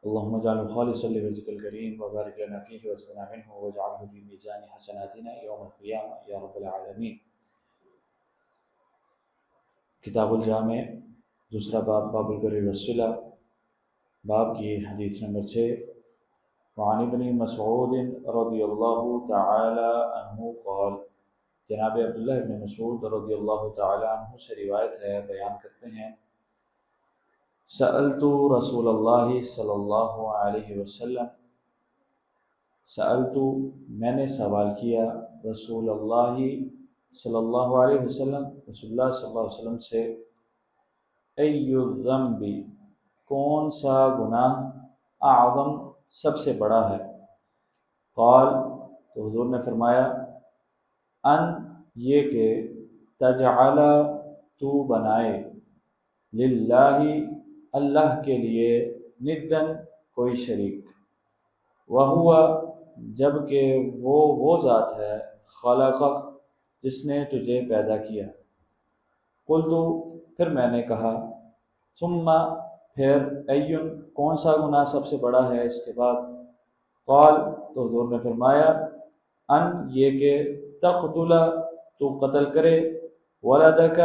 اللهم اجعله خالصا لوجهك الكريم وبارك لنا فيه وزدنا منه واجعله في ميزان حسناتنا يوم القيامة يا رب العالمين۔ کتاب الجامع دوسرا باب، باب البر والصلہ، باب کی حدیث نمبر 6۔ وعن ابن مسعود رضی اللہ تعالی عنہ قال، جناب عبداللہ ابن مسعود رضی اللہ تعالی عنہ سے روایت ہے، بیان کرتے ہیں، سألت رسول اللہ صلی اللہ علیہ وسلم، سألت میں نے سوال کیا رسول اللہ صلی اللہ علیہ وسلم، رسول اللہ صلی اللہ علیہ وسلم سے، ای الذنب کون سا گناہ، اعظم سب سے بڑا ہے، قال تو حضور نے فرمایا، ان یہ کہ تجعل تو بنائے، للہ اللہ کے لیے، ندن کوئی شریک، وہو جبکہ وہ ذات ہے، خلقک جس نے تجھے پیدا کیا، قلت پھر میں نے کہا، ثم پھر، ایون کون سا گناہ سب سے بڑا ہے اس کے بعد، قال تو حضور نے فرمایا، ان یہ کہ تقتل تو قتل کرے، ولدک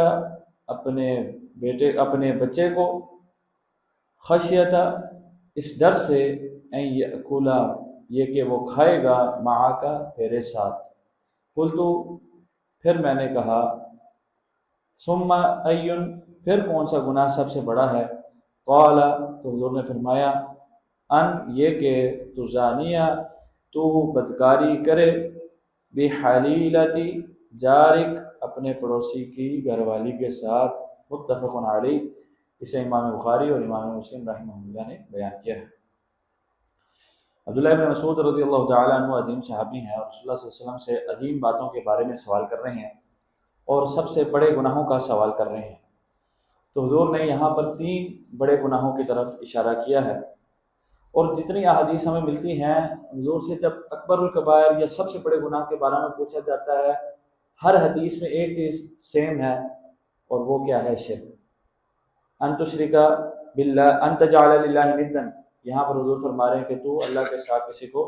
اپنے بچے کو، خشیت اس ڈر سے، ان یأکل یہ کہ وہ کھائے گا، معک تیرے ساتھ، قلت پھر میں نے کہا، ثم ایون پھر کون سا گناہ سب سے بڑا ہے، قال تو حضور نے فرمایا، ان یہ کہ تو زانیہ تو بدکاری کرے، بحلیلۃ جارک اپنے پڑوسی کی گھر والی کے ساتھ، متفق علیہ، اسے امام بخاری اور امام مسلم رحمہ اللہ نے بیان کیا ہے۔ عبداللہ بن مسعود رضی اللہ تعالیٰ عنہ عظیم صحابی ہیں، اور رسول اللہ صلی اللہ علیہ وسلم سے عظیم باتوں کے بارے میں سوال کر رہے ہیں اور سب سے بڑے گناہوں کا سوال کر رہے ہیں۔ تو حضور نے یہاں پر 3 بڑے گناہوں کی طرف اشارہ کیا ہے، اور جتنی احادیث ہمیں ملتی ہیں حضور سے، جب اکبر الکبائر یا سب سے بڑے گناہ کے بارے میں پوچھا جاتا ہے، ہر حدیث میں ایک چیز سیم ہے، اور وہ کیا ہے؟ شرک، ان تشرک باللہ، ان تجعل للہ ندا۔ یہاں پر حضور فرما رہے ہیں کہ تو اللہ کے ساتھ کسی کو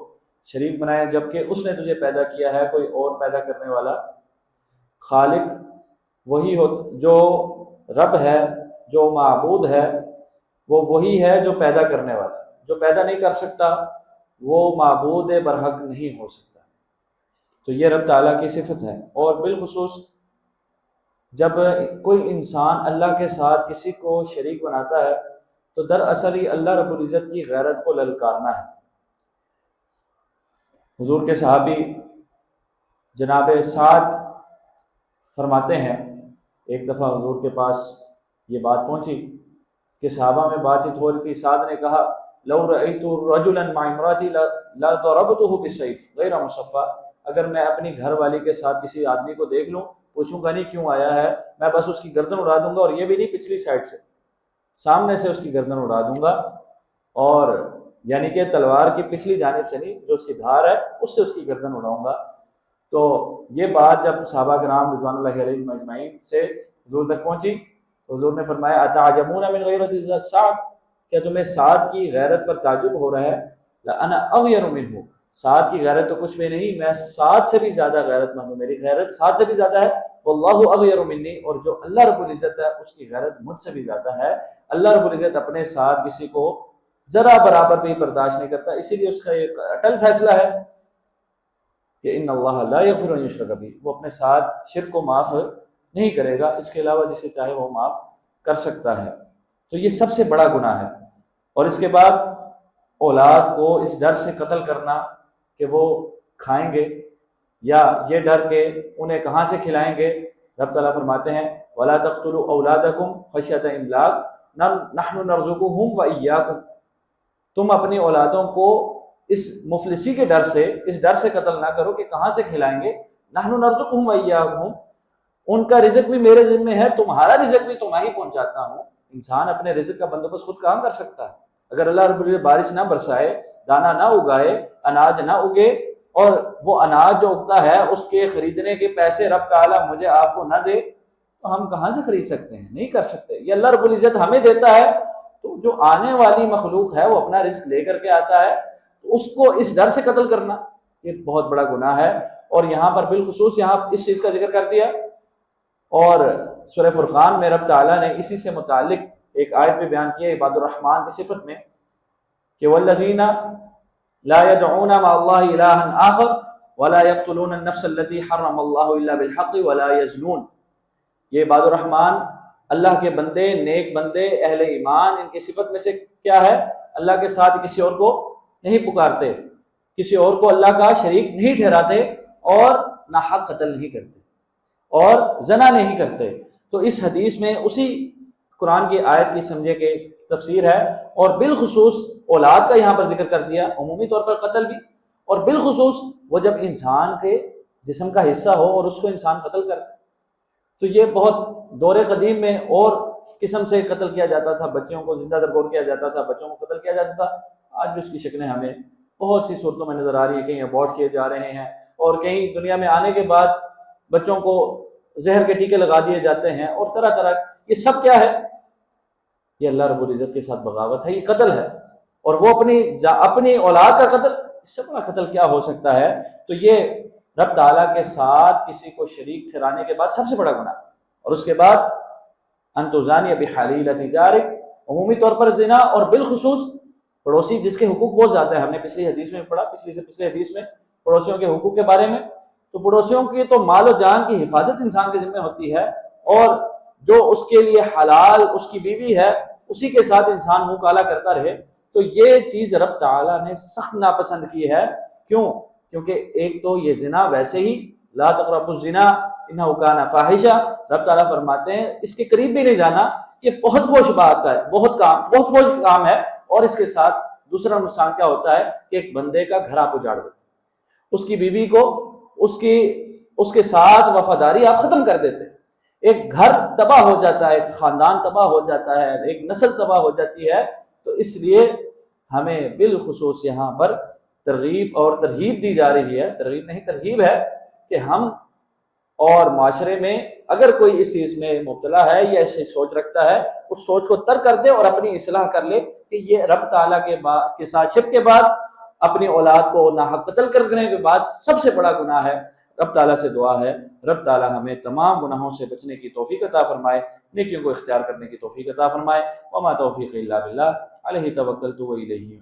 شریک بنائے، جبکہ اس نے تجھے پیدا کیا ہے، کوئی اور پیدا کرنے والا، خالق وہی ہو، جو رب ہے، جو معبود ہے، وہ وہی ہے جو پیدا کرنے والا، جو پیدا نہیں کر سکتا وہ معبود برحق نہیں ہو سکتا۔ تو یہ رب تعالیٰ کی صفت ہے، اور بالخصوص جب کوئی انسان اللہ کے ساتھ کسی کو شریک بناتا ہے تو دراصل ہی اللہ رب العزت کی غیرت کو للکارنا ہے۔ حضور کے صحابی جناب سعد فرماتے ہیں، ایک دفعہ حضور کے پاس یہ بات پہنچی کہ صحابہ میں بات چیت ہو رہی تھی، سعد نے کہا، لو رأیت رجلا مع امراتی لضربته بالسیف غیر مصفى، اگر میں اپنی گھر والی کے ساتھ کسی آدمی کو دیکھ لوں، پوچھوں گا نہیں کیوں آیا ہے، میں بس اس کی گردن اڑا دوں گا، اور یہ بھی نہیں پچھلی سائڈ سے، سامنے سے اس کی گردن اڑا دوں گا، اور یعنی کہ تلوار کی پچھلی جانب سے نہیں، جو اس کی دھار ہے اس سے اس کی گردن اڑاؤں گا۔ تو یہ بات جب صحابہ کرام رضوان اللہ علیہم اجمعین سے حضور تک پہنچی تو حضور نے فرمایا، اتعجبون من غیرت سعد، کیا تمہیں سعد کی غیرت پر تعجب ہو رہا ہے؟ لأنا اغیر منہ، سعد کی غیرت تو کچھ بھی نہیں، میں سعد سے بھی زیادہ غیرت مند ہوں، میری غیرت سعد سے بھی زیادہ ہے، واللہ اغیر منی، اور جو اللہ رب العزت ہے اس کی غیرت مجھ سے بھی زیادہ ہے۔ اللہ رب العزت اپنے ساتھ کسی کو ذرا برابر بھی برداشت نہیں کرتا، اسی لیے اس کا ایک اٹل فیصلہ ہے کہ ان اللہ لا یغفر ان یشرک بہ، وہ اپنے ساتھ شرک کو معاف نہیں کرے گا، اس کے علاوہ جسے چاہے وہ معاف کر سکتا ہے۔ تو یہ سب سے بڑا گناہ ہے۔ اور اس کے بعد اولاد کو اس ڈر سے قتل کرنا کہ وہ کھائیں گے، یا یہ ڈر کہ انہیں کہاں سے کھلائیں گے، رب تعالیٰ فرماتے ہیں، وَلَا تَقْتُلُوا أَوْلَادَكُمْ خَشْيَةَ إِمْلَاقٍ نَحْنُ نَرْزُقُهُمْ وَإِيَّاكُمْ، تم اپنی اولادوں کو اس مفلسی کے ڈر سے، اس ڈر سے قتل نہ کرو کہ کہاں سے کھلائیں گے، نحن نرزقهم وإياكم، ان کا رزق بھی میرے ذمہ ہے، تمہارا رزق بھی تمہیں ہی پہنچاتا ہوں۔ انسان اپنے رزق کا بندوبست خود کہاں کر سکتا ہے؟ اگر اللہ رب العزت بارش نہ برسائے، دانہ نہ اگائے، اناج نہ اگے، اور وہ اناج جو اگتا ہے اس کے خریدنے کے پیسے رب تعالیٰ مجھے آپ کو نہ دے، تو ہم کہاں سے خرید سکتے ہیں؟ نہیں کر سکتے۔ یہ اللہ رب العزت ہمیں دیتا ہے، تو جو آنے والی مخلوق ہے وہ اپنا رزق لے کر کے آتا ہے، تو اس کو اس ڈر سے قتل کرنا یہ بہت بڑا گناہ ہے۔ اور یہاں پر بالخصوص یہاں اس چیز کا ذکر کر دیا، اور سورہ فرقان میں رب تعالیٰ نے اسی سے متعلق ایک آیت میں بیان کیا عباد الرحمن کی صفت میں کہ والذین لا يدعون مع اللہ الہا آخر ولا يقتلون النفس التي حرم اللہ الا بالحق ولا يزنون۔ یہ عباد الرحمن اللہ کے بندے، نیک بندے، اہل ایمان، ان کی صفت میں سے کیا ہے؟ اللہ کے ساتھ کسی اور کو نہیں پکارتے، کسی اور کو اللہ کا شریک نہیں ٹھہراتے، اور نہ حق قتل نہیں کرتے، اور زنا نہیں کرتے۔ تو اس حدیث میں اسی قرآن کی آیت کی سمجھے کہ تفسیر ہے، اور بالخصوص اولاد کا یہاں پر ذکر کر دیا، عمومی طور پر قتل بھی، اور بالخصوص وہ جب انسان کے جسم کا حصہ ہو اور اس کو انسان قتل کرتا، تو یہ بہت دور قدیم میں اور قسم سے قتل کیا جاتا تھا، بچوں کو زندہ درگور کیا جاتا تھا، بچوں کو قتل کیا جاتا تھا۔ آج بھی اس کی شکلیں ہمیں بہت سی صورتوں میں نظر آ رہی ہیں، کہیں ابورٹ کیے جا رہے ہیں، اور کہیں دنیا میں آنے کے بعد بچوں کو زہر کے ٹیکے لگا دیے جاتے ہیں، اور طرح طرح۔ یہ سب کیا ہے؟ یہ اللہ رب العزت کے ساتھ بغاوت ہے، یہ قتل ہے، اور وہ اپنی اولاد کا قتل، اس سے بڑا قتل کیا ہو سکتا ہے؟ تو یہ رب تعالیٰ کے ساتھ کسی کو شریک ٹھہرانے کے بعد سب سے بڑا گناہ۔ اور اس کے بعد ان تزانی بحلیلۃ جارک، عمومی طور پر زنا، اور بالخصوص پڑوسی جس کے حقوق بہت زیادہ ہیں۔ ہم نے پچھلی حدیث میں پڑھا، پچھلی سے پچھلی حدیث میں پڑوسیوں کے حقوق کے بارے میں، تو پڑوسیوں کی تو مال و جان کی حفاظت انسان کے ذمہ ہوتی ہے، اور جو اس کے لیے حلال اس کی بیوی ہے اسی کے ساتھ انسان منہ کالا کرتا رہے، تو یہ چیز رب تعالیٰ نے سخت ناپسند کی ہے۔ کیوں؟ کیونکہ ایک تو یہ زنا ویسے ہی لا تقربوا الزنا انہ کان فاحشہ، رب تعالیٰ فرماتے ہیں اس کے قریب بھی نہیں جانا، یہ بہت فحش بات ہے، بہت فحش کام ہے۔ اور اس کے ساتھ دوسرا نقصان کیا ہوتا ہے کہ ایک بندے کا گھر آپ اجاڑ دیتے، اس کی بیوی کو، اس کے ساتھ وفاداری آپ ختم کر دیتے، ایک گھر تباہ ہو جاتا ہے، ایک خاندان تباہ ہو جاتا ہے، ایک نسل تباہ ہو جاتی ہے۔ تو اس لیے ہمیں بالخصوص یہاں پر ترغیب اور ترہیب دی جا رہی ہے، ترغیب نہیں ترہیب ہے، کہ ہم اور معاشرے میں اگر کوئی اس چیز میں مبتلا ہے یا ایسی سوچ رکھتا ہے، اس سوچ کو ترک کر دے اور اپنی اصلاح کر لے کہ یہ رب تعالیٰ کے ساتھ شرک کے بعد اپنی اولاد کو ناحق قتل کرنے کے بعد سب سے بڑا گناہ ہے۔ رب تعالیٰ سے دعا ہے رب تعالیٰ ہمیں تمام گناہوں سے بچنے کی توفیق عطا فرمائے، نیکیوں کو اختیار کرنے کی توفیق عطا فرمائے۔ وما توفیق الا باللہ علیہ توکلت و الیہ